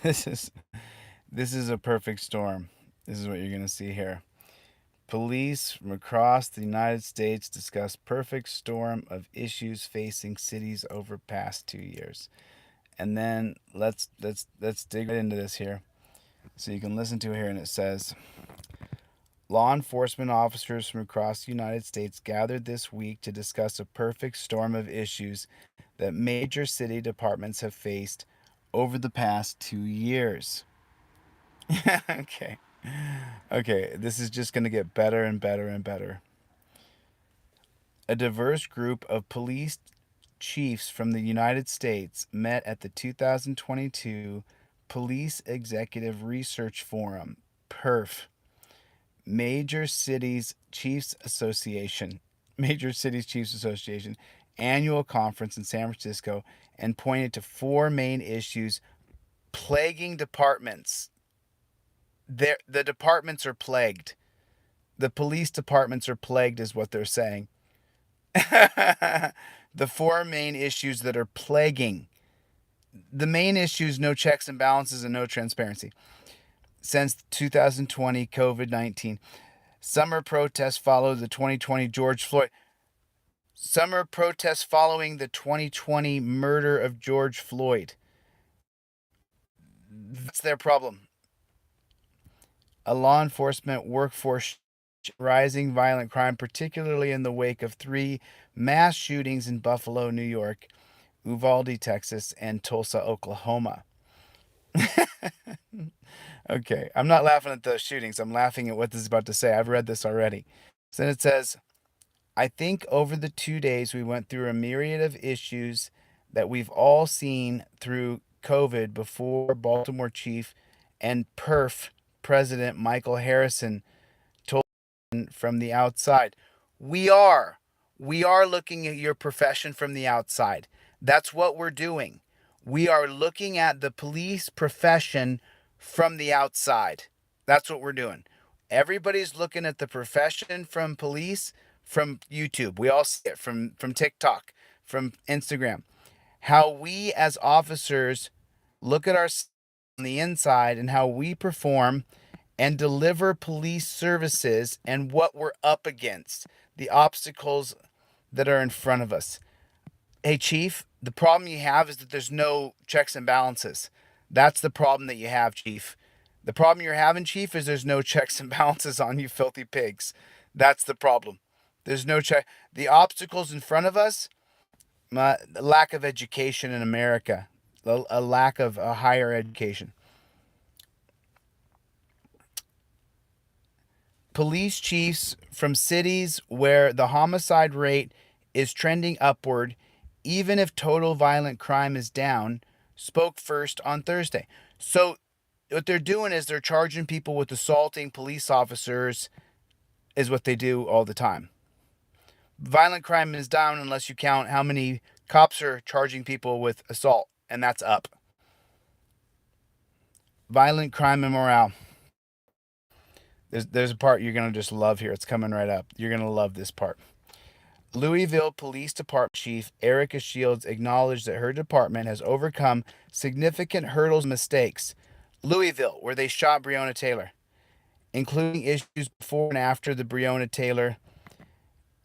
This is this is a perfect storm. This is what you're going to see here. Police from across the United States discuss perfect storm of issues facing cities over past 2 years. And then let's dig right into this here, so you can listen to it here. And it says, law enforcement officers from across the United States gathered this week to discuss a perfect storm of issues that major city departments have faced over the past 2 years. Okay. Okay, this is just going to get better and better and better. A diverse group of police chiefs from the United States met at the 2022 Police Executive Research Forum, PERF, Major Cities Chiefs Association, Major Cities Chiefs Association annual conference in San Francisco, and pointed to four main issues plaguing departments. The departments are plagued. The police departments are plagued, is what they're saying. The four main issues that are plaguing. The main issues: no checks and balances and no transparency. Since 2020 COVID-19, summer protests followed the 2020 George Floyd. Summer protests following the 2020 murder of George Floyd. That's their problem. A law enforcement workforce rising violent crime, particularly in the wake of three mass shootings in Buffalo, New York, Uvalde, Texas, and Tulsa, Oklahoma. Okay, I'm not laughing at those shootings. I'm laughing at what this is about to say. I've read this already. So then it says, I think over the 2 days we went through a myriad of issues that we've all seen through COVID before Baltimore Chief and PERF President Michael Harrison told from the outside. We are. We are looking at your profession from the outside. That's what we're doing. We are looking at the police profession from the outside. That's what we're doing. Everybody's looking at the profession from police from YouTube. We all see it from TikTok, from Instagram. How we as officers look at our on the inside and how we perform and deliver police services and what we're up against, the obstacles that are in front of us. Hey, Chief, the problem you have is that there's no checks and balances. That's the problem that you have, Chief. The problem you're having, Chief, is there's no checks and balances on you filthy pigs. That's the problem. There's no check. The obstacles in front of us, lack of education in America, a lack of a higher education. Police chiefs from cities where the homicide rate is trending upward, even if total violent crime is down, spoke first on Thursday. So, what they're doing is they're charging people with assaulting police officers, is what they do all the time. Violent crime is down unless you count how many cops are charging people with assault, and that's up. Violent crime and morale. There's a part you're going to just love here. It's coming right up. You're going to love this part. Louisville Police Department Chief Erica Shields acknowledged that her department has overcome significant hurdles and mistakes. Louisville, where they shot Breonna Taylor, including issues before and after the Breonna Taylor,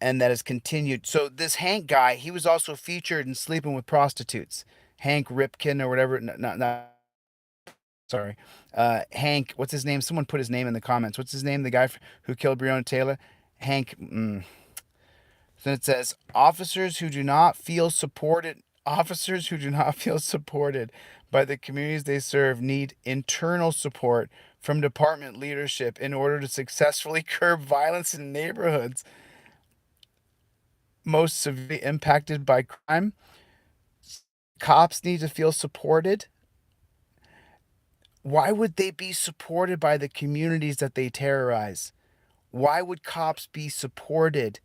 and that has continued. So this Hank guy, he was also featured in Sleeping with Prostitutes. Hank Ripken or whatever. Not sorry. Hank, what's his name? Someone put his name in the comments. What's his name? The guy who killed Breonna Taylor? Hank. So it says, officers who do not feel supported by the communities they serve need internal support from department leadership in order to successfully curb violence in neighborhoods most severely impacted by crime. Cops need to feel supported. Why would they be supported by the communities that they terrorize? Why would cops be supported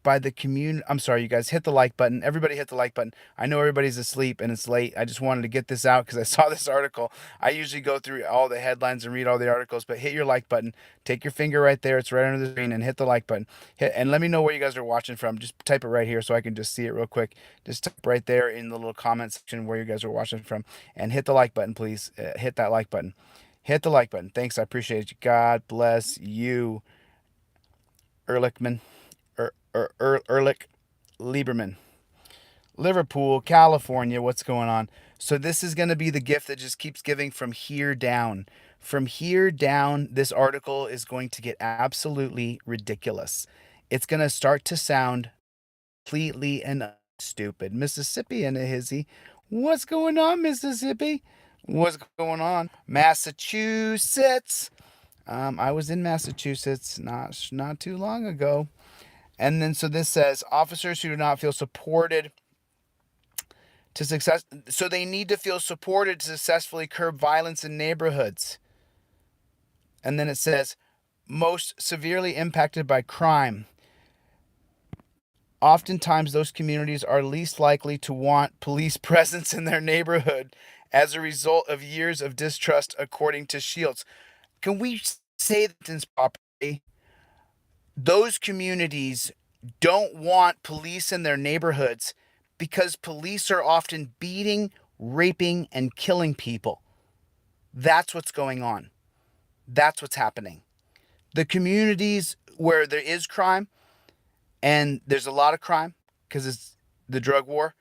by the community. I'm sorry, you guys, hit the like button. Everybody hit the like button. I know everybody's asleep and it's late. I just wanted to get this out because I saw this article. I usually go through all the headlines and read all the articles, but hit your like button. Take your finger right there. It's right under the screen and hit the like button. And let me know where you guys are watching from. Just type it right here so I can just see it real quick. Just type right there in the little comment section where you guys are watching from and hit the like button, please. Hit that like button. Hit the like button. Thanks. I appreciate you. God bless you. Ehrlichman. Ehrlich Lieberman. Liverpool, California. What's going on? So this is going to be the gift that just keeps giving from here down. From here down, this article is going to get absolutely ridiculous. It's going to start to sound completely and stupid. Mississippi and a hizzy. What's going on, Mississippi? What's going on? Massachusetts. I was in Massachusetts not too long ago. And then so this says officers who do not feel supported to success, so they need to feel supported to successfully curb violence in neighborhoods. And then it says most severely impacted by crime. Oftentimes those communities are least likely to want police presence in their neighborhood as a result of years of distrust, according to Shields. Can we say that properly? Those communities don't want police in their neighborhoods because police are often beating, raping, and killing people. That's what's going on. That's what's happening. The communities where there is crime, and there's a lot of crime because it's the drug war,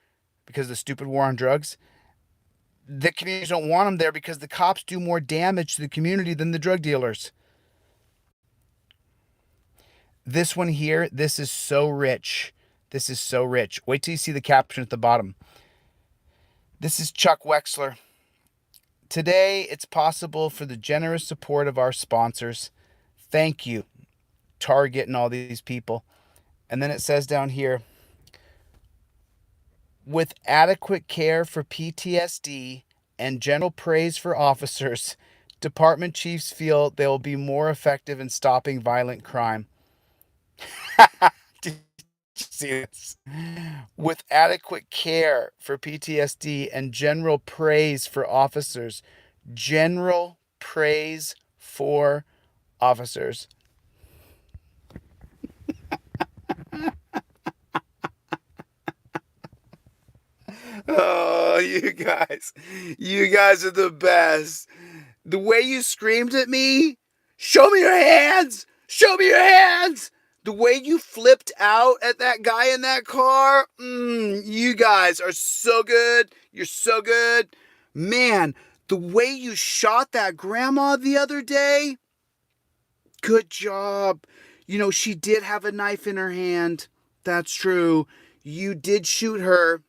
because the stupid war on drugs, the communities don't want them there because the cops do more damage to the community than the drug dealers. This one here, this is so rich. This is so rich. Wait till you see the caption at the bottom. This is Chuck Wexler. Today, it's possible for the generous support of our sponsors. Thank you, Target and all these people. And then it says down here, with adequate care for PTSD and general praise for officers, department chiefs feel they will be more effective in stopping violent crime. Did you see this? With adequate care for PTSD and general praise for officers. General praise for officers. Oh, you guys are the best. The way you screamed at me, show me your hands, show me your hands. The way you flipped out at that guy in that car, you guys are so good. You're so good. Man, the way you shot that grandma the other day, good job. You know, she did have a knife in her hand. That's true. You did shoot her.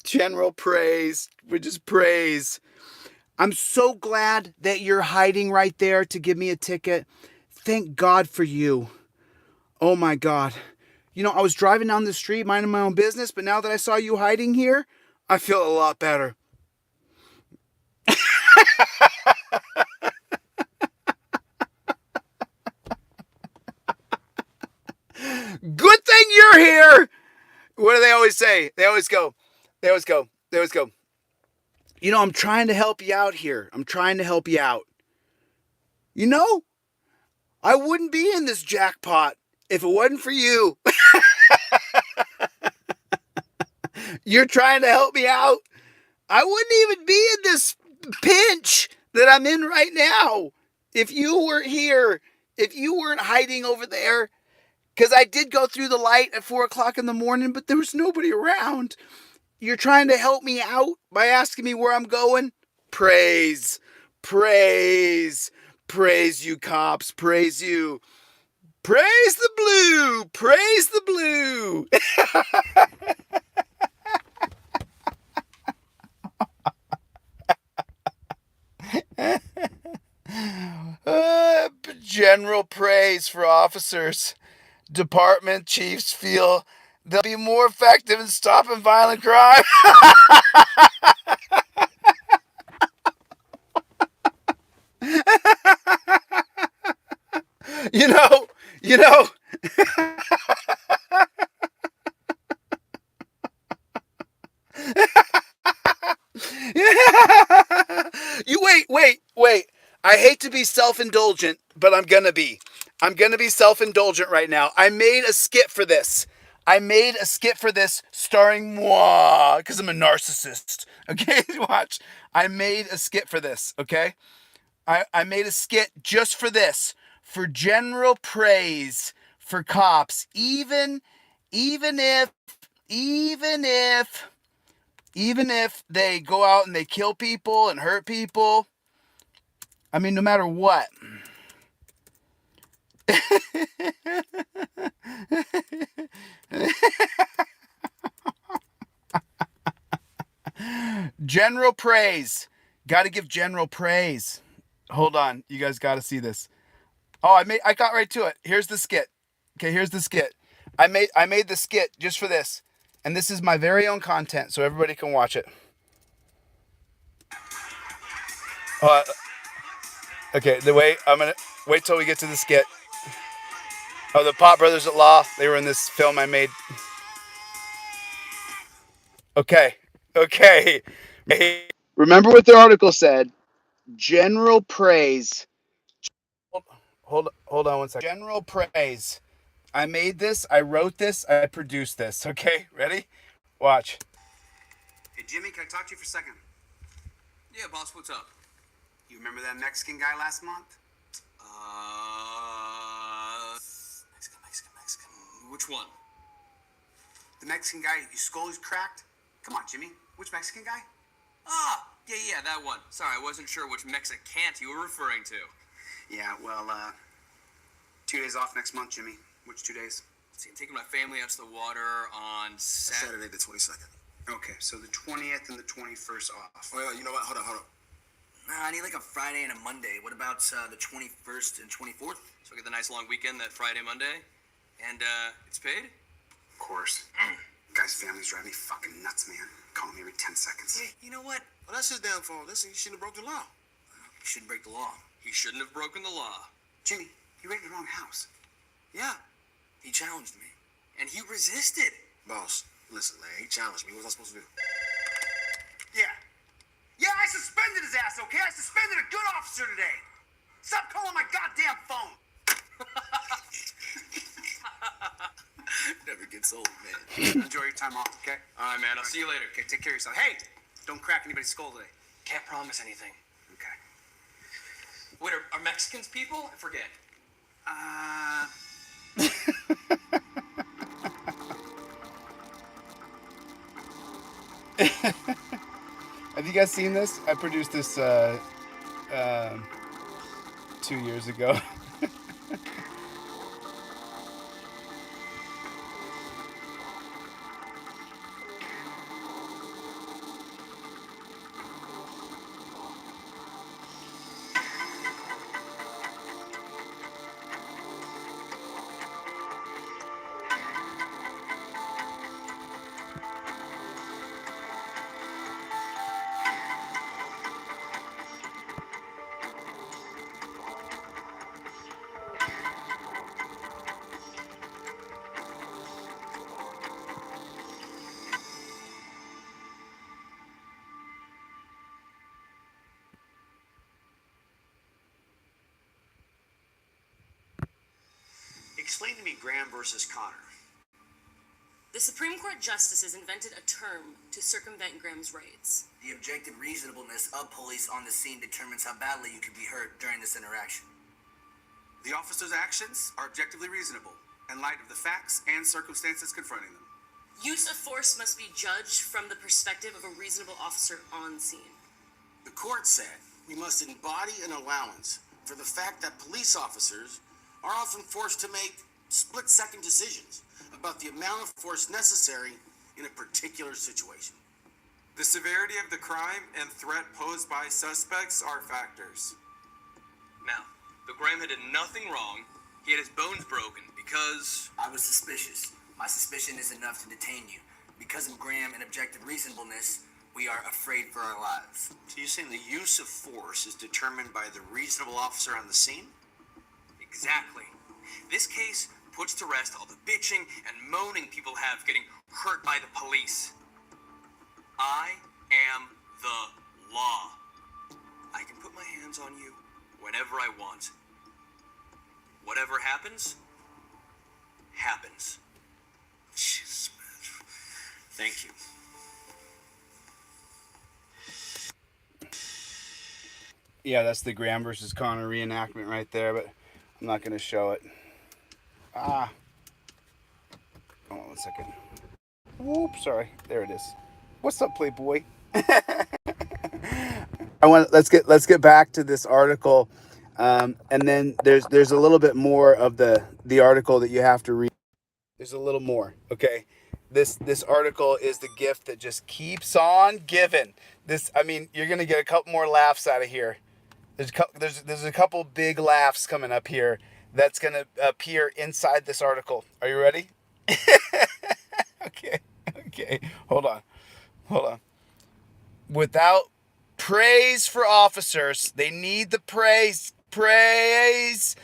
General praise. We just praise. I'm so glad that you're hiding right there to give me a ticket. Thank God for you. Oh my God. You know, I was driving down the street minding my own business, but now that I saw you hiding here, I feel a lot better. Good thing you're here. What do they always say? They always go. You know, I'm trying to help you out here. I'm trying to help you out. You know, I wouldn't be in this jackpot if it wasn't for you. You're trying to help me out. I wouldn't even be in this pinch that I'm in right now if you weren't here, if you weren't hiding over there. Because I did go through the light at 4 o'clock in the morning, but there was nobody around. You're trying to help me out by asking me where I'm going? Praise, praise, praise you cops, praise you. Praise the blue, praise the blue. General praise for officers. Department chiefs feel they'll be more effective in stopping violent crime. You know, wait. I hate to be self-indulgent, but I'm gonna be. I'm gonna be self-indulgent right now. I made a skit for this. Starring moi, because I'm a narcissist. Okay, watch. I made a skit for this. Okay, I made a skit just for this, for general praise for cops, even if even if even if they go out and they kill people and hurt people. I mean, no matter what. General praise. Got to give general praise. Hold on, you guys got to see this. Oh, I got right to it. Here's the skit. Okay, here's the skit. I made the skit just for this. And this is my very own content, so everybody can watch it. Okay, I'm gonna wait till we get to the skit. Oh, the Pot Brothers at Law. They were in this film I made. Okay. Remember what the article said. General praise. Hold on one second. General praise. I made this, I wrote this, I produced this. Okay, ready? Watch. Hey, Jimmy, can I talk to you for a second? Yeah, boss, what's up? You remember that Mexican guy last month? Mexican. Which one? The Mexican guy whose skull is cracked? Come on, Jimmy. Which Mexican guy? Yeah, that one. Sorry, I wasn't sure which Mexicant you were referring to. Yeah, well, 2 days off next month, Jimmy. Which 2 days? See, I'm taking my family out to the water on Saturday the 22nd. Okay, so the 20th and the 21st off. Well, you know what? Hold on. I need like a Friday and a Monday. What about the 21st and 24th? So I get the nice long weekend that Friday, Monday, and it's paid? Of course. Guy's family's driving me fucking nuts, man. Calling me every 10 seconds. Hey, you know what? Well, that's his damn fault. Listen, he shouldn't have broke the law. You shouldn't break the law. He shouldn't have broken the law. Jimmy, you rented the wrong house. Yeah, he challenged me. And he resisted. Boss, listen, man, he challenged me. What was I supposed to do? Yeah, I suspended his ass, okay? I suspended a good officer today. Stop calling my goddamn phone. Never gets old, man. Enjoy your time off, okay? All right, man, I'll see you later. Okay, take care of yourself. Hey, don't crack anybody's skull today. Can't promise anything. Okay. Wait, are Mexicans people? I forget. Have you guys seen this? I produced this 2 years ago. Explain to me Graham versus Connor. The Supreme Court justices invented a term to circumvent Graham's rights. The objective reasonableness of police on the scene determines how badly you could be hurt during this interaction. The officer's actions are objectively reasonable in light of the facts and circumstances confronting them. Use of force must be judged from the perspective of a reasonable officer on scene. The court said we must embody an allowance for the fact that police officers are often forced to make split-second decisions about the amount of force necessary in a particular situation. The severity of the crime and threat posed by suspects are factors. Now, but Graham had done nothing wrong. He had his bones broken because... I was suspicious. My suspicion is enough to detain you. Because of Graham and objective reasonableness, we are afraid for our lives. So you're saying the use of force is determined by the reasonable officer on the scene? Exactly. This case puts to rest all the bitching and moaning people have getting hurt by the police. I am the law. I can put my whenever I want. Whatever happens, happens. Jeez, man. Thank you. Yeah, that's the Graham versus Connor reenactment right there, but I'm not going to show it. Hold on 1 second. Whoop, sorry. There it is. What's up, Playboy? Let's get back to this article, and then there's a little bit more of the article that you have to read. There's a little more, okay? This article is the gift that just keeps on giving. You're gonna get a couple more laughs out of here. There's a couple big laughs coming up here that's gonna appear inside this article. Are you ready? Okay. Hold on. Without praise for officers, they need the praise the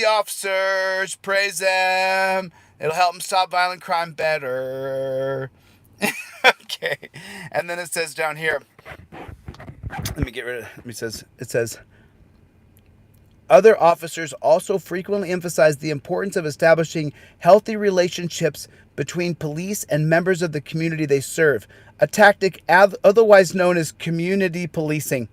officers, praise them. It'll help them stop violent crime better. Okay. And then it says down here, it says, other officers also frequently emphasize the importance of establishing healthy relationships between police and members of the community they serve, a tactic otherwise known as community policing.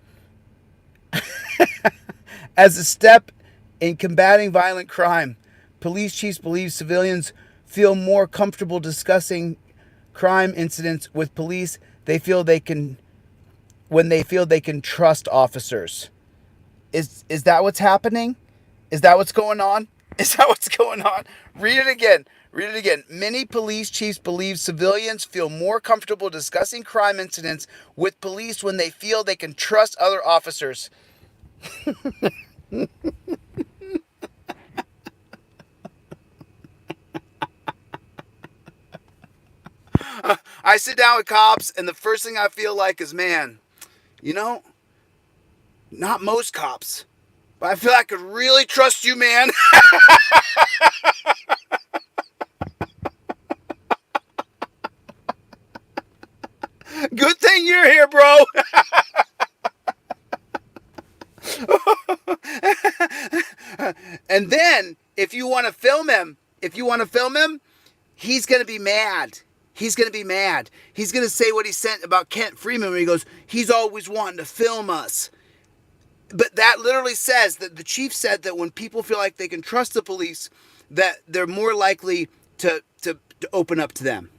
As a step in combating violent crime, police chiefs believe civilians feel more comfortable discussing crime incidents with police when they feel they can trust officers. Is that what's happening? Is that what's going on? Read it again. Many police chiefs believe civilians feel more comfortable discussing crime incidents with police when they feel they can trust other officers. I sit down with cops, and the first thing I feel like is, man, not most cops, but I feel I could really trust you, man. Good thing you're here, bro. And then, if you want to film him, he's going to be mad. He's going to say what he said about Kent Freeman when he goes, he's always wanting to film us. But that literally says that the chief said that when people feel like they can trust the police, that they're more likely to open up to them.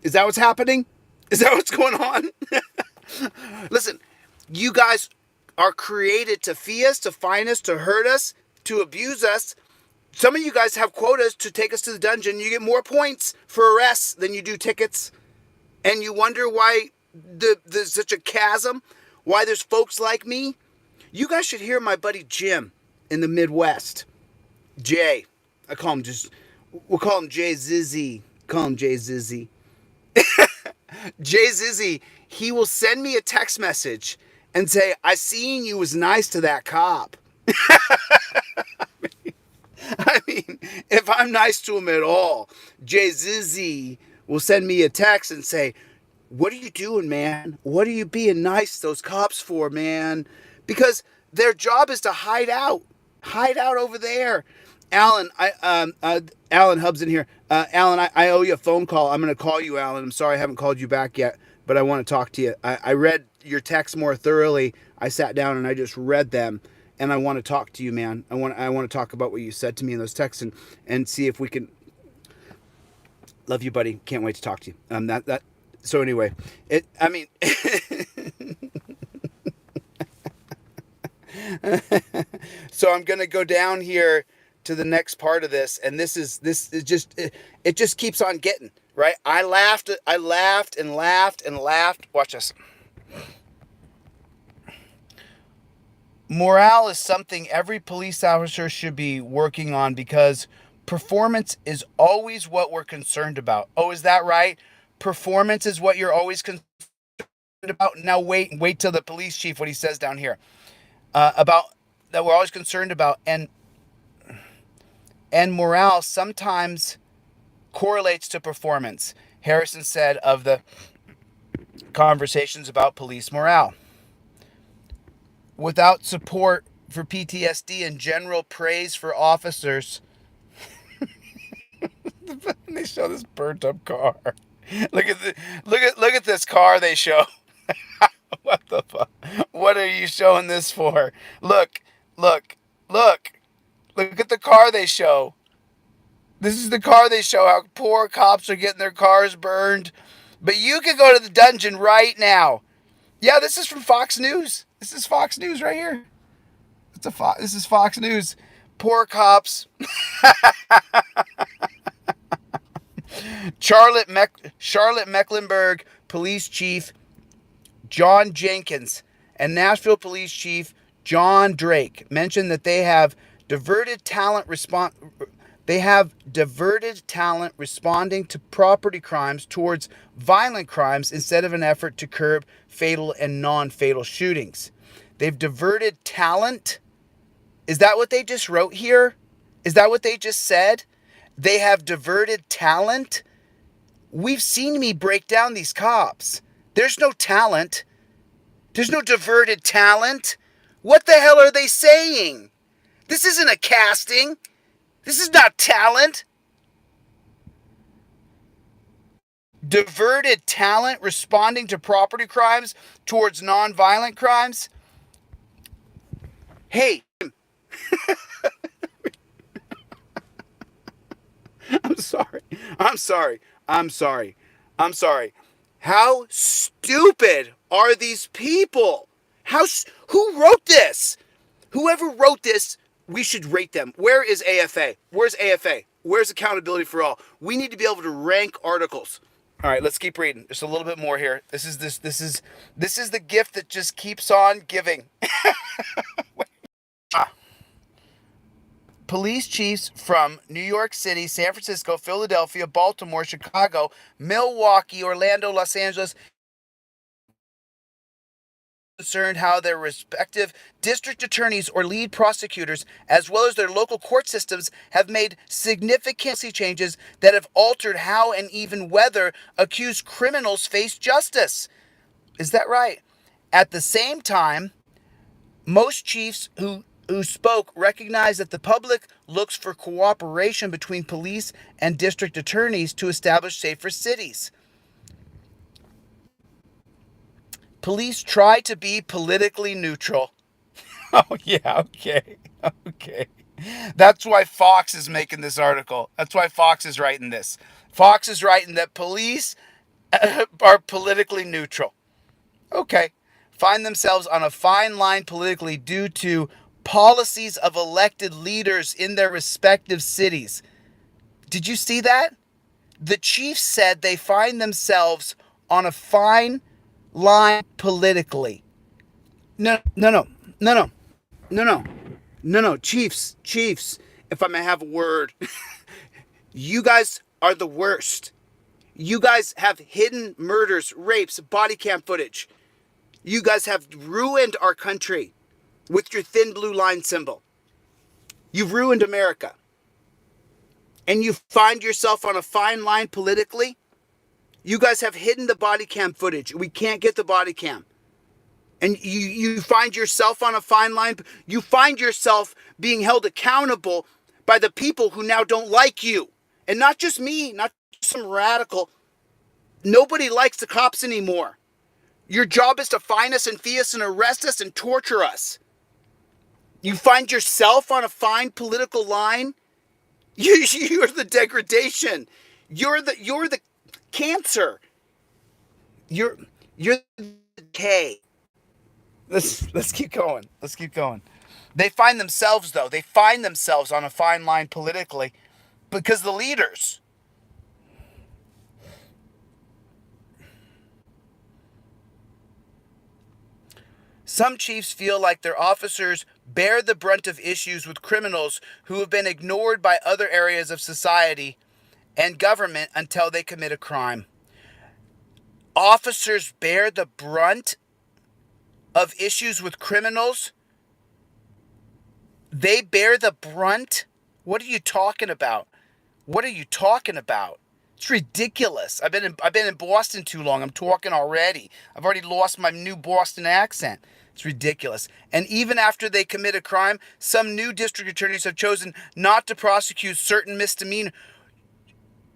Is that what's happening? Is that what's going on? Listen, you guys are created to fee us, to fine us, to hurt us, to abuse us. Some of you guys have quotas to take us to the dungeon. You get more points for arrests than you do tickets. And you wonder why there's such a chasm, why there's folks like me. You guys should hear my buddy Jim in the Midwest. Jay. We'll call him Jay Zizzy. Jay Zizzy, he will send me a text message and say, I seen you was nice to that cop. I mean, if I'm nice to him at all, Jay Zizzy will send me a text and say, what are you doing, man? What are you being nice to those cops for, man? Because their job is to hide out over there. Alan, Alan Hub's in here. Alan, I owe you a phone call. I'm going to call you, Alan. I'm sorry I haven't called you back yet, but I want to talk to you. I read your texts more thoroughly. I sat down and I just read them, and I want to talk to you, man. I want to talk about what you said to me in those texts and see if we can. Love you, buddy. Can't wait to talk to you. So anyway, so I'm going to go down here to the next part of this, and this is just it just keeps on getting, right? I laughed and laughed. Watch this. Morale is something every police officer should be working on because performance is always what we're concerned about. Oh, is that right? Performance is what you're always concerned about. Now wait till the police chief, what he says down here about that we're always concerned about, and morale sometimes correlates to performance. Harrison said of the conversations about police morale. without support for PTSD and general praise for officers. They show this burnt up car. Look at this car they show. What the fuck? What are you showing this for? Look at the car they show. This is the car they show, how poor cops are getting their cars burned. But you can go to the dungeon right now. Yeah, this is from Fox News. This is Fox News right here. This is Fox News. Poor cops. Charlotte Mecklenburg Police Chief John Jenkins and Nashville Police Chief John Drake mentioned that they have diverted talent responding to property crimes towards violent crimes instead of an effort to curb fatal and non-fatal shootings. They've diverted talent. Is that what they just wrote here? Is that what they just said? They have diverted talent? We've seen me break down these cops. There's no talent. There's no diverted talent. What the hell are they saying? This isn't a casting. This is not talent. Diverted talent responding to property crimes towards non-violent crimes? Hey. I'm sorry. How stupid are these people? Who wrote this? Whoever wrote this, we should rate them. Where is AFA? Where's AFA? Where's accountability for all? We need to be able to rank articles. All right, let's keep reading. There's a little bit more here. This is the gift that just keeps on giving. Police chiefs from New York City, San Francisco, Philadelphia, Baltimore, Chicago, Milwaukee, Orlando, Los Angeles concerned how their respective district attorneys or lead prosecutors, as well as their local court systems, have made significant changes that have altered how and even whether accused criminals face justice. Is that right? At the same time, most chiefs who spoke recognized that the public looks for cooperation between police and district attorneys to establish safer cities. Police try to be politically neutral. Oh, yeah, okay. That's why Fox is making this article. That's why Fox is writing this. Fox is writing that police are politically neutral. Okay. Find themselves on a fine line politically due to policies of elected leaders in their respective cities. Did you see that? The chiefs said they find themselves on a fine line politically. No. Chiefs, if I may have a word. You guys are the worst. You guys have hidden murders, rapes, body cam footage. You guys have ruined our country with your thin blue line symbol. You've ruined America. And you find yourself on a fine line politically. You guys have hidden the body cam footage. We can't get the body cam. And you find yourself on a fine line. You find yourself being held accountable by the people who now don't like you. And not just me, not some radical. Nobody likes the cops anymore. Your job is to find us and fee us and arrest us and torture us. You find yourself on a fine political line. You're the degradation. You're the cancer. You're the decay. Let's keep going. They find themselves on a fine line politically because the leaders. Some chiefs feel like their officers bear the brunt of issues with criminals who have been ignored by other areas of society and government until they commit a crime. Officers bear the brunt of issues with criminals? They bear the brunt? What are you talking about? It's ridiculous. I've been in Boston too long. I'm talking already. I've already lost my new Boston accent. It's ridiculous. And even after they commit a crime, some new district attorneys have chosen not to prosecute certain misdemeanor.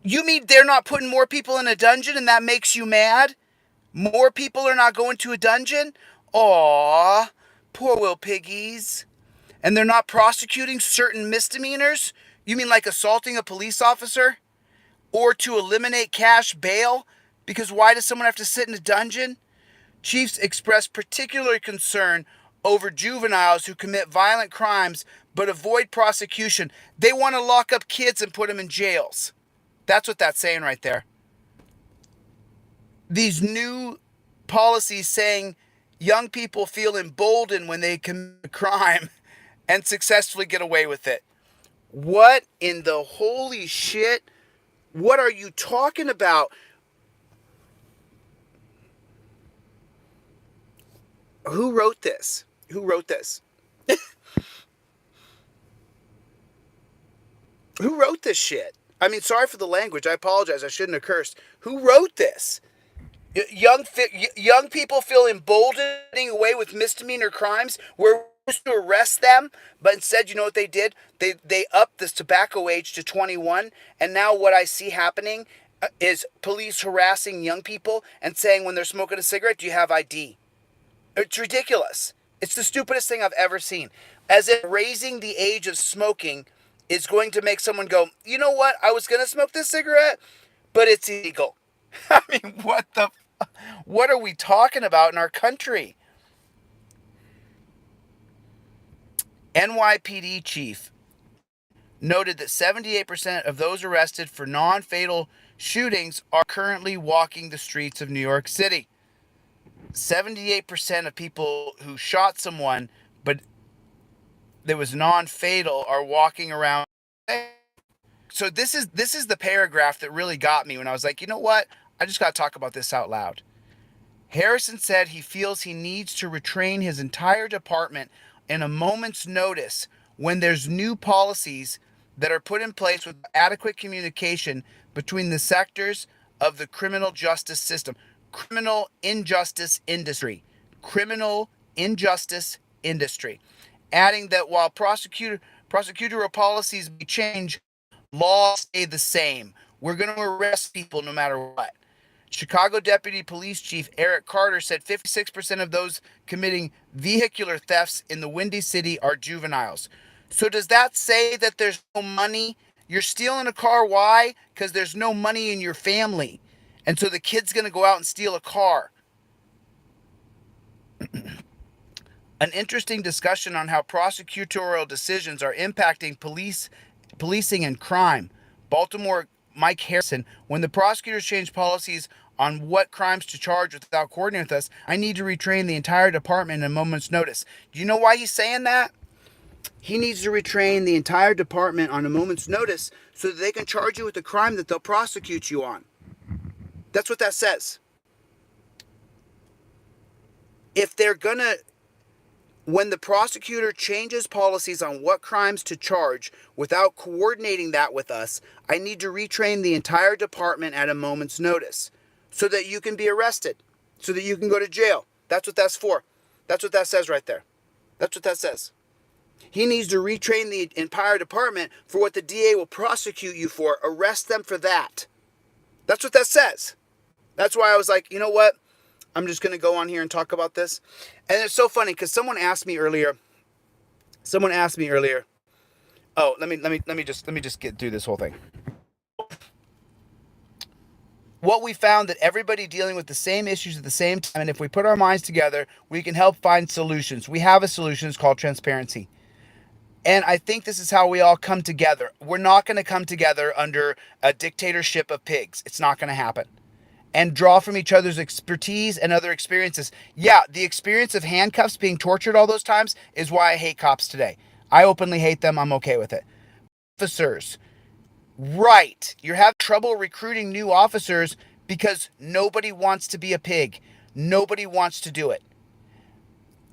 You mean they're not putting more people in a dungeon and that makes you mad? More people are not going to a dungeon? Aw, poor little piggies. And they're not prosecuting certain misdemeanors? You mean like assaulting a police officer? Or to eliminate cash bail? Because why does someone have to sit in a dungeon? Chiefs expressed particular concern over juveniles who commit violent crimes but avoid prosecution. They want to lock up kids and put them in jails. That's what that's saying right there. These new policies saying young people feel emboldened when they commit a crime and successfully get away with it. What in the holy shit? What are you talking about? Who wrote this? Who wrote this? Who wrote this shit? I mean, sorry for the language. I apologize. I shouldn't have cursed. Who wrote this? Young people feel emboldened getting away with misdemeanor crimes. We're supposed to arrest them, but instead, you know what they did? They upped this tobacco age to 21, and now what I see happening is police harassing young people and saying when they're smoking a cigarette, do you have ID? It's ridiculous. It's the stupidest thing I've ever seen. As if raising the age of smoking is going to make someone go, you know what? I was going to smoke this cigarette, but it's illegal. I mean, what are we talking about in our country? NYPD chief noted that 78% of those arrested for non-fatal shootings are currently walking the streets of New York City. 78% of people who shot someone but there was non-fatal are walking around. So this is the paragraph that really got me when I was like, you know what? I just got to talk about this out loud. Harrison said he feels he needs to retrain his entire department in a moment's notice when there's new policies that are put in place with adequate communication between the sectors of the criminal justice system. Criminal injustice industry. Adding that while prosecutorial policies may change, laws stay the same. We're going to arrest people no matter what. Chicago Deputy Police Chief Eric Carter said 56% of those committing vehicular thefts in the Windy City are juveniles. So does that say that there's no money? You're stealing a car, why? Because there's no money in your family. And so the kid's going to go out and steal a car. An interesting discussion on how prosecutorial decisions are impacting policing and crime. Baltimore Mike Harrison, when the prosecutors change policies on what crimes to charge without coordinating with us, I need to retrain the entire department in a moment's notice. Do you know why he's saying that? He needs to retrain the entire department on a moment's notice so that they can charge you with the crime that they'll prosecute you on. That's what that says. If they're gonna, when the prosecutor changes policies on what crimes to charge without coordinating that with us, I need to retrain the entire department at a moment's notice so that you can be arrested, so that you can go to jail. That's what that's for. That's what that says right there. That's what that says. He needs to retrain the entire department for what the DA will prosecute you for. Arrest them for that. That's what that says. That's why I was like, you know what? I'm just going to go on here and talk about this. And it's so funny because someone asked me earlier. Oh, let me just get through this whole thing. What we found that everybody dealing with the same issues at the same time, and if we put our minds together, we can help find solutions. We have a solution. It's called transparency. And I think this is how we all come together. We're not going to come together under a dictatorship of pigs. It's not going to happen. And draw from each other's expertise and other experiences. Yeah, the experience of handcuffs, being tortured all those times, is why I hate cops today. I openly hate them. I'm okay with it. Officers. Right. You're having trouble recruiting new officers because nobody wants to be a pig. Nobody wants to do it.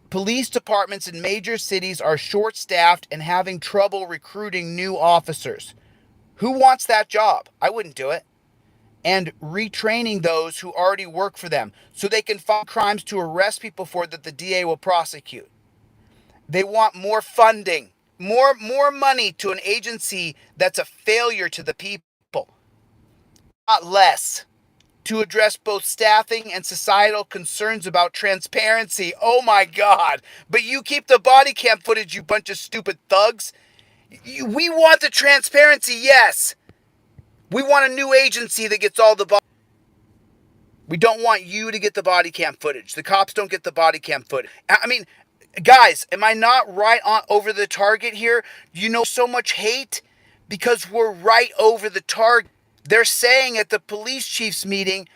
Police departments in major cities are short-staffed and having trouble recruiting new officers. Who wants that job? I wouldn't do it. and retraining those who already work for them so they can find crimes to arrest people for that the DA will prosecute. They want more funding, more money to an agency that's a failure to the people, not less, to address both staffing and societal concerns about transparency. Oh my God. But you keep the body cam footage, you bunch of stupid thugs. We want the transparency, yes. We want a new agency that gets all the body. We don't want you to get the body cam footage. The cops don't get the body cam footage. I mean, guys, am I not right on over the target here? You know, so much hate because we're right over the target. They're saying at the police chiefs meeting,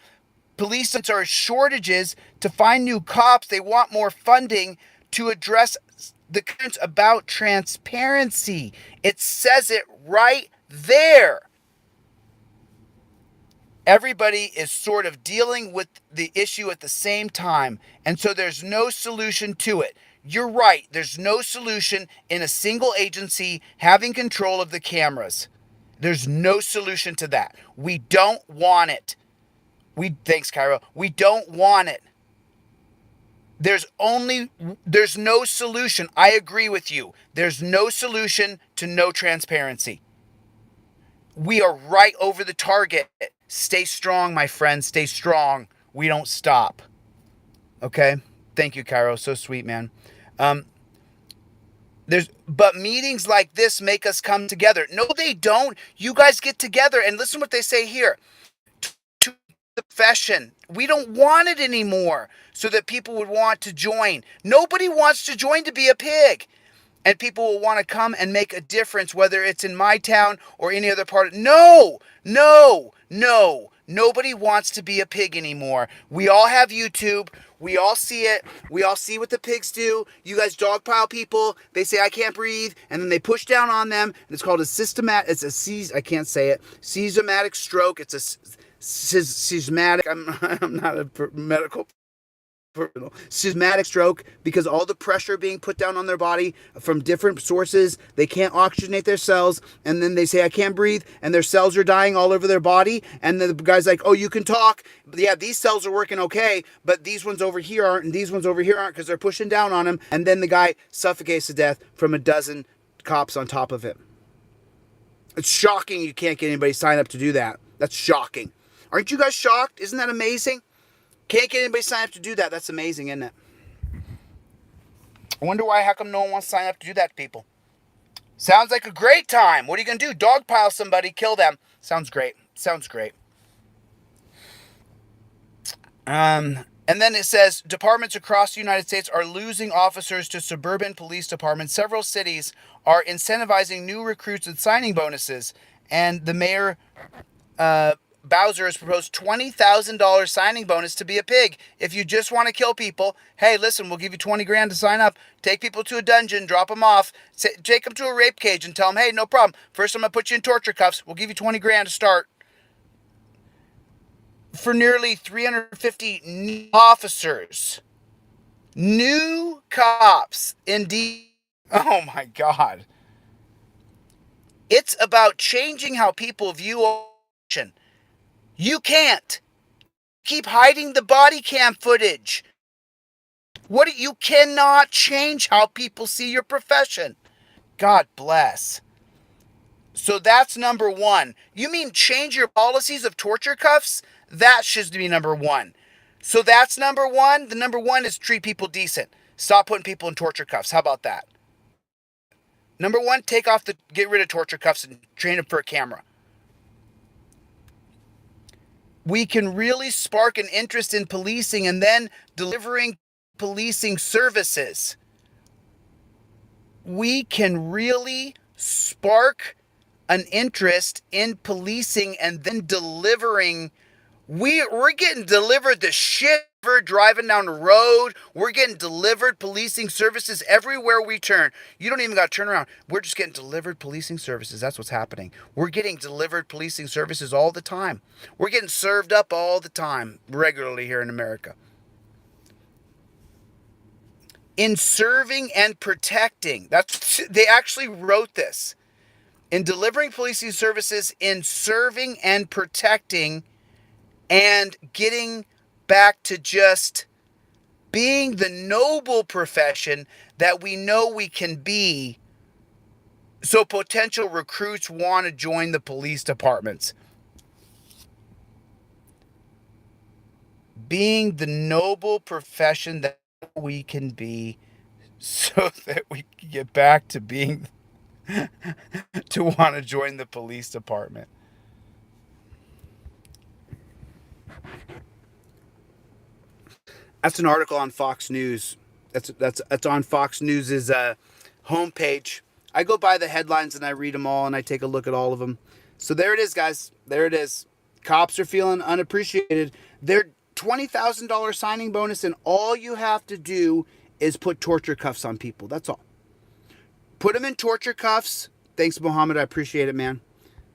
police are shortages to find new cops. They want more funding to address the concerns about transparency. It says it right there. Everybody is sort of dealing with the issue at the same time, and so there's no solution to it. You're right. There's no solution in a single agency having control of the cameras. There's no solution to that. We don't want it. Thanks, Cairo. We don't want it. There's no solution. I agree with you. There's no solution to no transparency. We are right over the target. Stay strong, my friend. Stay strong. We don't stop. Okay? Thank you, Cairo. So sweet, man. But meetings like this make us come together. No, they don't. You guys get together and listen what they say here. To the profession. We don't want it anymore so that people would want to join. Nobody wants to join to be a pig. And people will want to come and make a difference, whether it's in my town or any other part. No. Nobody wants to be a pig anymore. We all have YouTube. We all see it. We all see what the pigs do. You guys dogpile people. They say, I can't breathe. And then they push down on them. And it's called I can't say it. Seismatic stroke. It's a seismatic. I'm not a medical seismatic stroke because all the pressure being put down on their body from different sources, they can't oxygenate their cells, and then they say I can't breathe, and their cells are dying all over their body, and the guy's like, oh, you can talk, but yeah, these cells are working okay, but these ones over here aren't, and these ones over here aren't because they're pushing down on him, and then the guy suffocates to death from a dozen cops on top of him. It's shocking you can't get anybody signed up to do that. That's shocking. Aren't you guys shocked? Isn't that amazing? Can't get anybody signed up to do that. That's amazing, isn't it? I wonder why, how come no one wants to sign up to do that to people? Sounds like a great time. What are you going to do? Dogpile somebody, kill them. Sounds great. And then it says, departments across the United States are losing officers to suburban police departments. Several cities are incentivizing new recruits with signing bonuses. And the mayor, Bowser, has proposed $20,000 signing bonus to be a pig. If you just want to kill people, hey, listen, we'll give you 20 grand to sign up. Take people to a dungeon, drop them off, take them to a rape cage and tell them, hey, no problem. First, I'm going to put you in torture cuffs. We'll give you 20 grand to start. For nearly 350 new officers. New cops, indeed. Oh, my God. It's about changing how people view action. You can't keep hiding the body cam footage. You cannot change how people see your profession. God bless. So that's number one. You mean change your policies of torture cuffs? That should be number one. So that's number one. The number one is treat people decent. Stop putting people in torture cuffs. How about that? Number one, get rid of torture cuffs and train them for a camera. We can really spark an interest in policing and then delivering policing services. We can really spark an interest in policing and then delivering. We're getting delivered the shit. We're driving down the road. We're getting delivered policing services everywhere we turn. You don't even got to turn around. We're just getting delivered policing services. That's what's happening. We're getting delivered policing services all the time. We're getting served up all the time, regularly here in America. In serving and protecting. They actually wrote this. In delivering policing services, in serving and protecting, and getting back to just being the noble profession that we know we can be, so potential recruits want to join the police departments. Being the noble profession that we can be, so that we can get back to being to want to join the police department. That's an article on Fox News. That's on Fox News's homepage. I go by the headlines and I read them all and I take a look at all of them. So there it is, guys. There it is. Cops are feeling unappreciated. Their $20,000 signing bonus, and all you have to do is put torture cuffs on people. That's all. Put them in torture cuffs. Thanks, Mohammed. I appreciate it, man.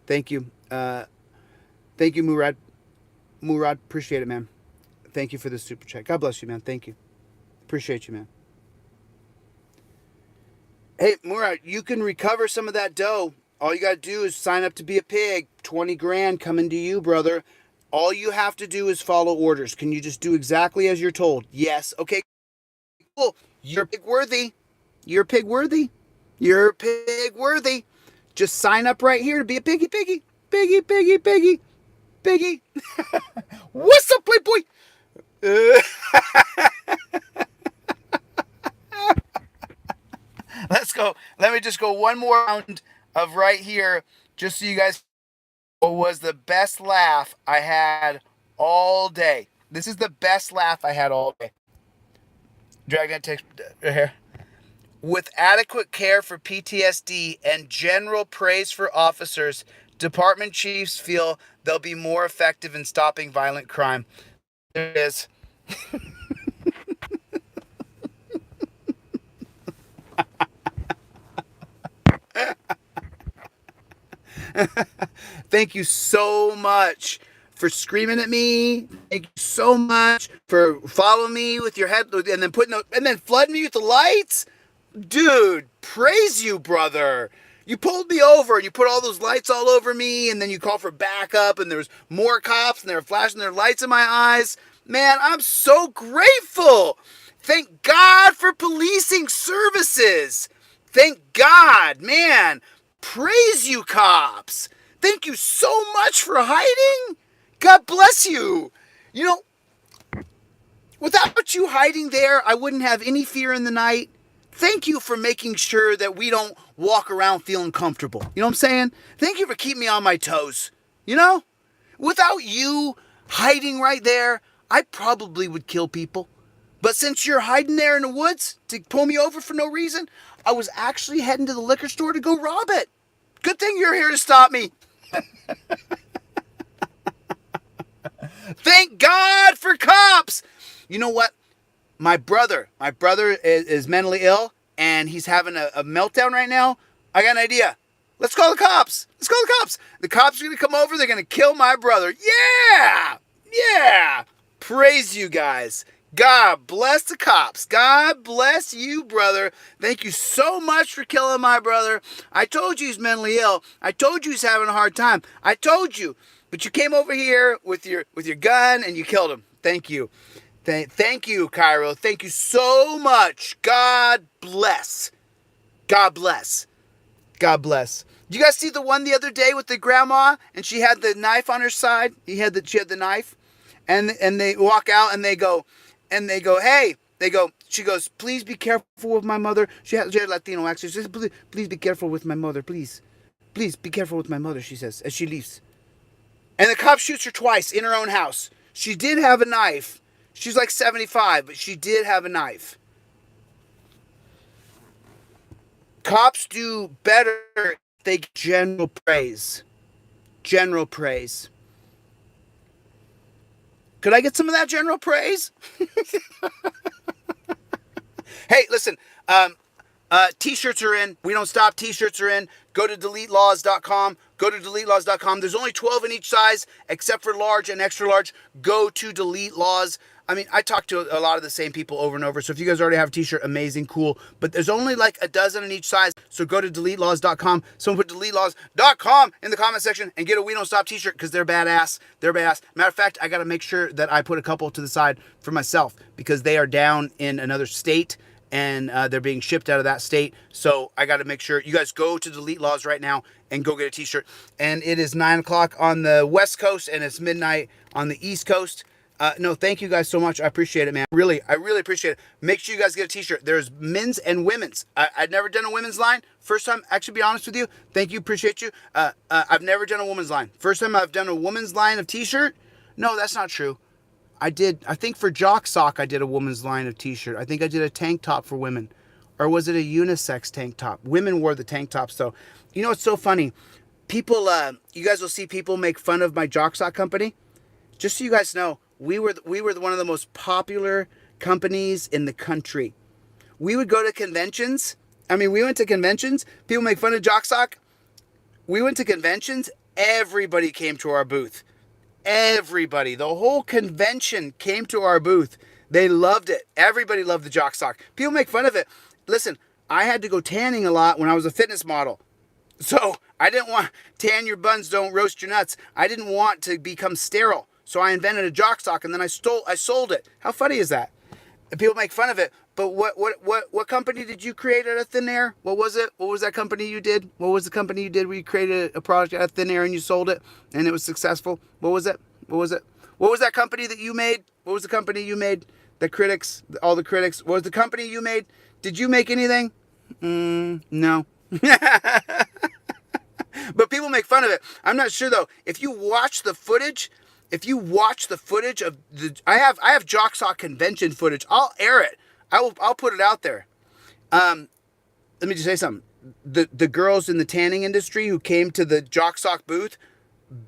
Thank you. Thank you, Murad. Murad, appreciate it, man. Thank you for the super chat. God bless you, man. Thank you. Appreciate you, man. Hey, Murad, you can recover some of that dough. All you got to do is sign up to be a pig. 20 grand coming to you, brother. All you have to do is follow orders. Can you just do exactly as you're told? Yes. Okay, cool. You're pig worthy. You're pig worthy. You're pig worthy. Just sign up right here to be a piggy, piggy. Piggy, piggy, piggy. Piggy. What's up, Playboy? Let's go. Let me just go one more round of right here, just so you guys know what was the best laugh I had all day. This is the best laugh I had all day. Dragnet takes here. With adequate care for PTSD and general praise for officers, department chiefs feel they'll be more effective in stopping violent crime. There it is. Thank you so much for screaming at me. Thank you so much for following me with your head and then flooding me with the lights. Dude, praise you, brother. You pulled me over and you put all those lights all over me, and then you called for backup, and there was more cops and they were flashing their lights in my eyes. Man, I'm so grateful. Thank God for policing services. Thank God, man. Praise you, cops. Thank you so much for hiding. God bless you. You know, without you hiding there, I wouldn't have any fear in the night. Thank you for making sure that we don't walk around feeling comfortable. You know what I'm saying? Thank you for keeping me on my toes. You know? Without you hiding right there, I probably would kill people. But since you're hiding there in the woods to pull me over for no reason, I was actually heading to the liquor store to go rob it. Good thing you're here to stop me. Thank God for cops. You know what? My brother is mentally ill, and he's having a meltdown right now. I got an idea. Let's call the cops. The cops are going to come over. They're going to kill my brother. Yeah. Praise you guys. God bless the cops. God bless you, brother. Thank you so much for killing my brother. I told you he's mentally ill. I told you he's having a hard time. I told you. But you came over here with your gun and you killed him. Thank you. Thank you, Cairo. Thank you so much. God bless. God bless. God bless. Did you guys see the one the other day with the grandma and she had the knife on her side? She had the knife, and they walk out and they go, hey. She goes, please be careful with my mother. She had Latino accent. She says, please be careful with my mother, please. Please be careful with my mother, she says, as she leaves. And the cop shoots her twice in her own house. She did have a knife. She's like 75, but she did have a knife. Cops do better if they get general praise. General praise. Could I get some of that general praise? Hey, listen, t-shirts are in. We don't stop. T-shirts are in. Go to DeleteLawZ.com. Go to DeleteLawZ.com. There's only 12 in each size, except for large and extra large. Go to DeleteLawZ. I mean, I talk to a lot of the same people over and over. So if you guys already have a t-shirt, amazing, cool. But there's only like a dozen in each size. So go to DeleteLawZ.com. Someone put DeleteLawZ.com in the comment section and get a We Don't Stop t-shirt because they're badass. They're badass. Matter of fact, I got to make sure that I put a couple to the side for myself because they are down in another state and they're being shipped out of that state. So I got to make sure you guys go to DeleteLawZ right now and go get a t-shirt. And it is 9 o'clock on the West Coast and it's midnight on the East Coast. No, thank you guys so much. I appreciate it, man. I really appreciate it. Make sure you guys get a t-shirt. There's men's and women's. I've never done a women's line. First time, actually, be honest with you. Thank you, appreciate you. I've never done a woman's line. First time I've done a woman's line of t-shirt. No, that's not true. I think for Jock Sock, I did a woman's line of t-shirt. I think I did a tank top for women. Or was it a unisex tank top? Women wore the tank tops, though. You know, it's so funny. People, you guys will see people make fun of my Jock Sock company. Just so you guys know, we were one of the most popular companies in the country. We would go to conventions. I mean, we went to conventions. People make fun of Jock Sock. We went to conventions. Everybody came to our booth. Everybody. The whole convention came to our booth. They loved it. Everybody loved the Jock Sock. People make fun of it. Listen, I had to go tanning a lot when I was a fitness model. So I didn't want tan your buns, don't roast your nuts. I didn't want to become sterile. So I invented a Jock Sock and then I sold it. How funny is that? And people make fun of it. But what company did you create out of thin air? What was it? What was that company you did? What was the company you did where you created a product out of thin air and you sold it and it was successful? What was it? What was it? What was that company that you made? What was the company you made? The critics, all the critics. What was the company you made? Did you make anything? No. But people make fun of it. I'm not sure though. If you watch the footage of the, I have Jock Sock convention footage. I'll air it. I'll put it out there. Let me just say something. The girls in the tanning industry who came to the Jock Sock booth,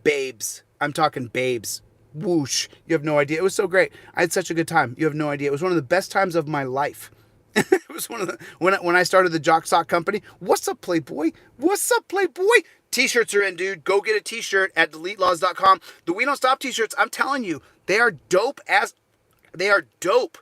babes. I'm talking babes. Whoosh. You have no idea. It was so great. I had such a good time. You have no idea. It was one of the best times of my life. It was one of the, when I started the Jock Sock company. What's up, Playboy? What's up, Playboy? T-shirts are in, dude. Go get a t-shirt at DeleteLawZ.com. The We Don't Stop t-shirts, I'm telling you, they are dope. They are dope.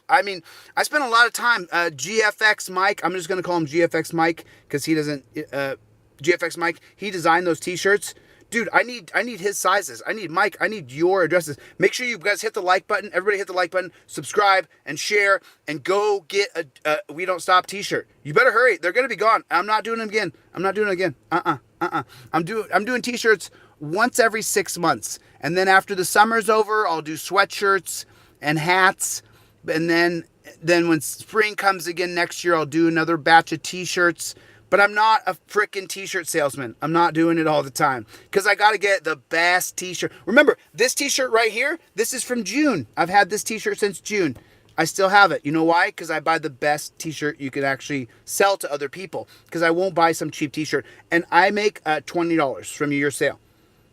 I mean, I spent a lot of time, GFX Mike, I'm just going to call him GFX Mike because he doesn't, GFX Mike, he designed those t-shirts. Dude, I need his sizes. I need your addresses. Make sure you guys hit the like button. Everybody hit the like button, subscribe, and share, and go get a We Don't Stop t-shirt. You better hurry. They're going to be gone. I'm not doing them again. I'm doing t-shirts once every 6 months. And then after the summer's over, I'll do sweatshirts and hats. And then when spring comes again next year, I'll do another batch of t-shirts. But I'm not a freaking t-shirt salesman. I'm not doing it all the time because I got to get the best t-shirt. Remember, this t-shirt right here, this is from June. I've had this t-shirt since June. I still have it. You know why? Because I buy the best t-shirt you can actually sell to other people because I won't buy some cheap t-shirt. And I make $20 from your sale.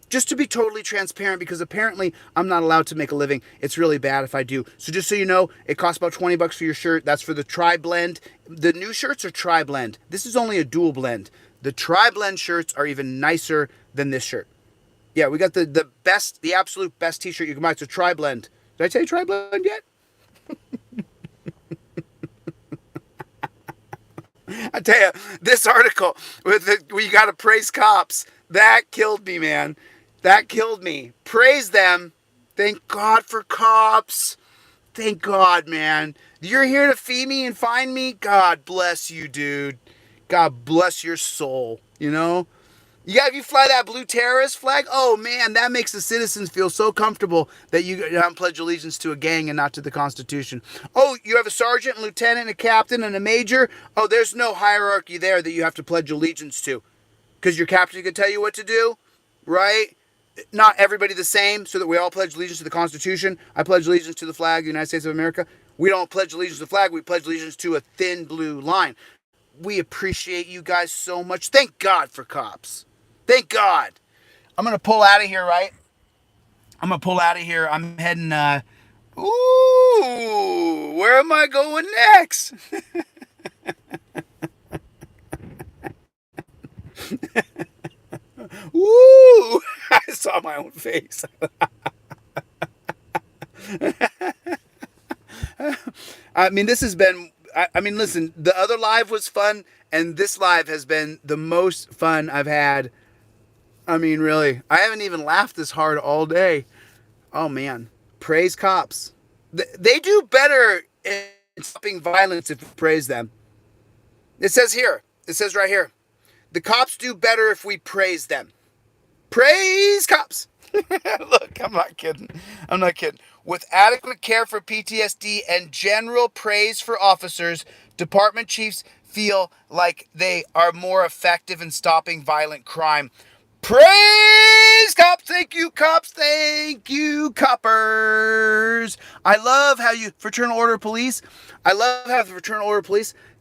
Just to be totally transparent, because apparently I'm not allowed to make a living. It's really bad if I do. So just so you know, it costs about $20 for your shirt. That's for the tri-blend. The new shirts are tri-blend. This is only a dual blend. The tri-blend shirts are even nicer than this shirt. Yeah, we got the best, the absolute best t-shirt you can buy. It's a tri-blend. Did I tell you tri-blend yet? I tell you, this article with we got to praise cops. That killed me, man. That killed me. Praise them. Thank God for cops. Thank God, man. You're here to feed me and find me. God bless you, dude. God bless your soul. You know? If you fly that blue terrorist flag, oh man, that makes the citizens feel so comfortable that you pledge allegiance to a gang and not to the Constitution. Oh, you have a sergeant, a lieutenant, a captain, and a major. Oh, there's no hierarchy there that you have to pledge allegiance to. Because your captain can tell you what to do, right? Not everybody the same, so that we all pledge allegiance to the Constitution. I pledge allegiance to the flag of the United States of America. We don't pledge allegiance to the flag. We pledge allegiance to a thin blue line. We appreciate you guys so much. Thank God for cops. Thank God. I'm going to pull out of here, right? I'm heading, where am I going next? Woo! I saw my own face. I mean, this has been, I mean, listen, the other live was fun, and this live has been the most fun I've had. I mean, really, I haven't even laughed this hard all day. Oh, man. Praise cops. They do better in stopping violence if we praise them. It says right here, the cops do better if we praise them. Praise cops. Look, I'm not kidding. With adequate care for PTSD and general praise for officers, department chiefs feel like they are more effective in stopping violent crime. Praise cops. Thank you, cops. Thank you, coppers. I love how you, Fraternal Order Police.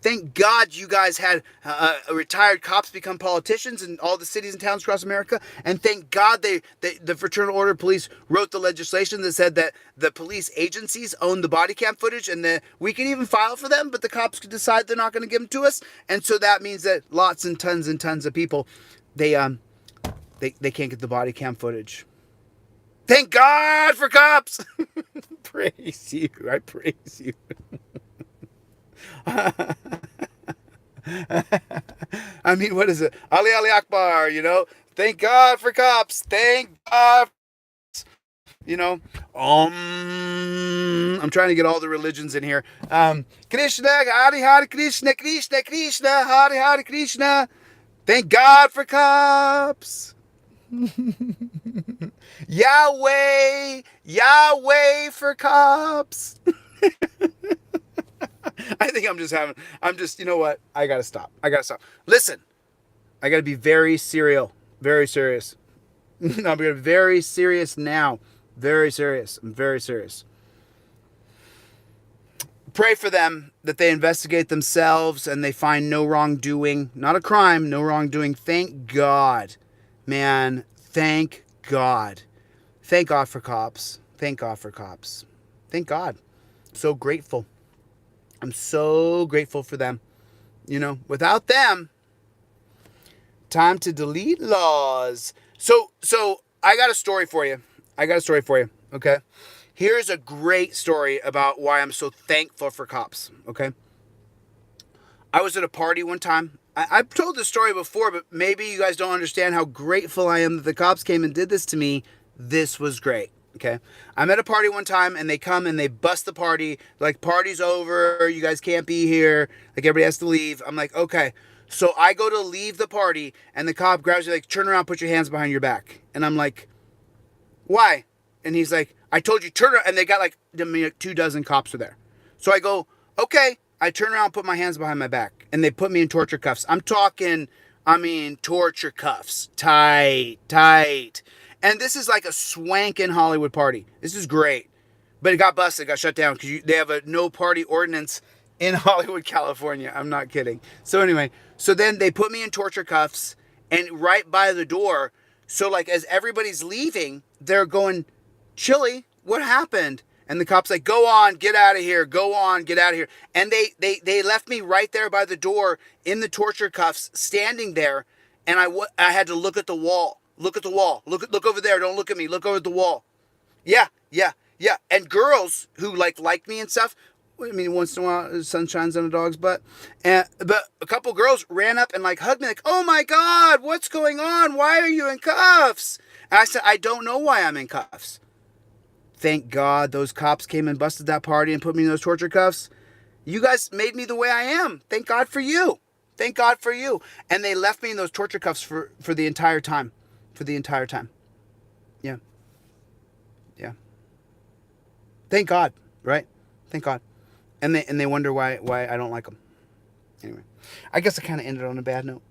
Thank God you guys had retired cops become politicians in all the cities and towns across America. And thank God the Fraternal Order Police wrote the legislation that said that the police agencies own the body cam footage and that we can even file for them, but the cops could decide they're not going to give them to us. And so that means that lots and tons of people, they can't get the body cam footage. Thank God for cops. Praise you. I praise you. I mean, what is it? Ali Ali Akbar, you know? Thank God for cops. Thank God. You know? I'm trying to get all the religions in here. Krishna, Hare Hare Krishna, Krishna Krishna, Hare Hare Krishna. Thank God for cops. Yahweh, Yahweh for cops. I think you know what? I gotta stop. Listen, I gotta be very serious. I'm gonna be very serious now. Very serious. I'm very serious. Pray for them that they investigate themselves and they find no wrongdoing. Not a crime, no wrongdoing. Thank God. Man, thank God. Thank God for cops. Thank God for cops. Thank God. So grateful. I'm so grateful for them. You know, without them, time to delete laws. So I got a story for you. Okay. Here's a great story about why I'm so thankful for cops. Okay. I was at a party one time. I've told this story before, but maybe you guys don't understand how grateful I am that the cops came and did this to me. This was great. Okay. I'm at a party one time and they come and they bust the party. Like, party's over. You guys can't be here. Like, everybody has to leave. I'm like, okay. So I go to leave the party and the cop grabs me like, turn around, put your hands behind your back. And I'm like, why? And he's like, I told you, turn around. And they got like 24 cops were there. So I go, okay. I turn around, put my hands behind my back, and they put me in torture cuffs. Torture cuffs. Tight. And this is like a swankin' Hollywood party. This is great. But it got busted, got shut down, because they have a no party ordinance in Hollywood, California. I'm not kidding. So anyway, so then they put me in torture cuffs, and right by the door, so like as everybody's leaving, they're going, Chille, what happened? And the cop's like, go on, get out of here. And they left me right there by the door in the torture cuffs, standing there. And I had to look at the wall. Look over there. Don't look at me. Look over at the wall. Yeah. And girls who like me and stuff, I mean, once in a while, the sun shines on a dog's butt. But a couple girls ran up and like hugged me like, oh my God, what's going on? Why are you in cuffs? And I said, I don't know why I'm in cuffs. Thank God those cops came and busted that party and put me in those torture cuffs. You guys made me the way I am. Thank God for you. And they left me in those torture cuffs for the entire time. Yeah. Thank God, right? Thank God. And they wonder why I don't like them. Anyway, I guess I kind of ended on a bad note.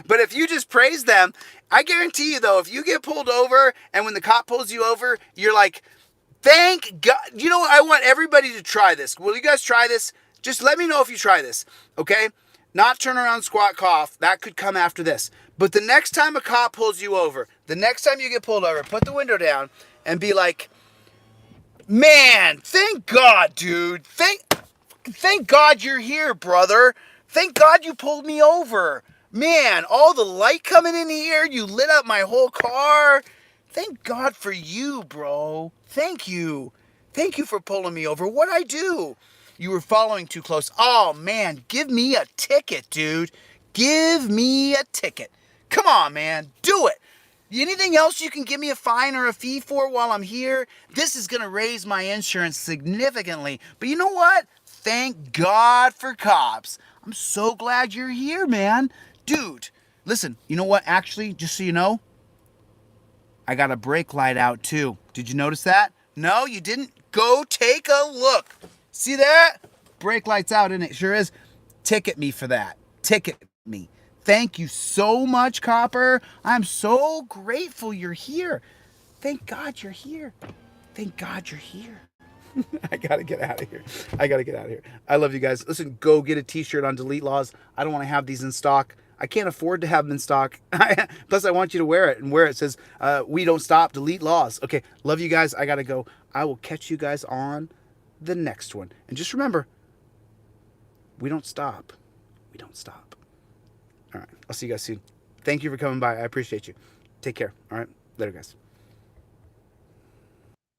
But if you just praise them, I guarantee you, though, if you get pulled over and when the cop pulls you over, you're like, thank God. You know what? I want everybody to try this. Will you guys try this? Just let me know if you try this, okay? Not turn around, squat, cough. That could come after this. But the next time a cop pulls you over, the next time you get pulled over, put the window down and be like, man, thank God, dude. Thank God you're here, brother. Thank God you pulled me over. Man, all the light coming in here, you lit up my whole car. Thank God for you, bro. Thank you. Thank you for pulling me over. What'd I do? You were following too close. Oh, man, give me a ticket, dude. Give me a ticket. Come on, man, do it. Anything else you can give me a fine or a fee for while I'm here? This is going to raise my insurance significantly. But you know what? Thank God for cops. I'm so glad you're here, man. Dude, listen, you know what? Actually, just so you know, I got a brake light out too. Did you notice that? No, you didn't? Go take a look. See that? Brake light's out, and it sure is. Ticket me for that. Ticket me. Thank you so much, Copper. I'm so grateful you're here. Thank God you're here. Thank God you're here. I gotta get out of here. I love you guys. Listen, go get a t-shirt on DeleteLawZ. I don't want to have these in stock. I can't afford to have them in stock. Plus, I want you to wear it, and where it says, we don't stop, DeleteLawZ. Okay, love you guys. I gotta go. I will catch you guys on the next one. And just remember, we don't stop. We don't stop. All right, I'll see you guys soon. Thank you for coming by. I appreciate you. Take care. All right, later, guys.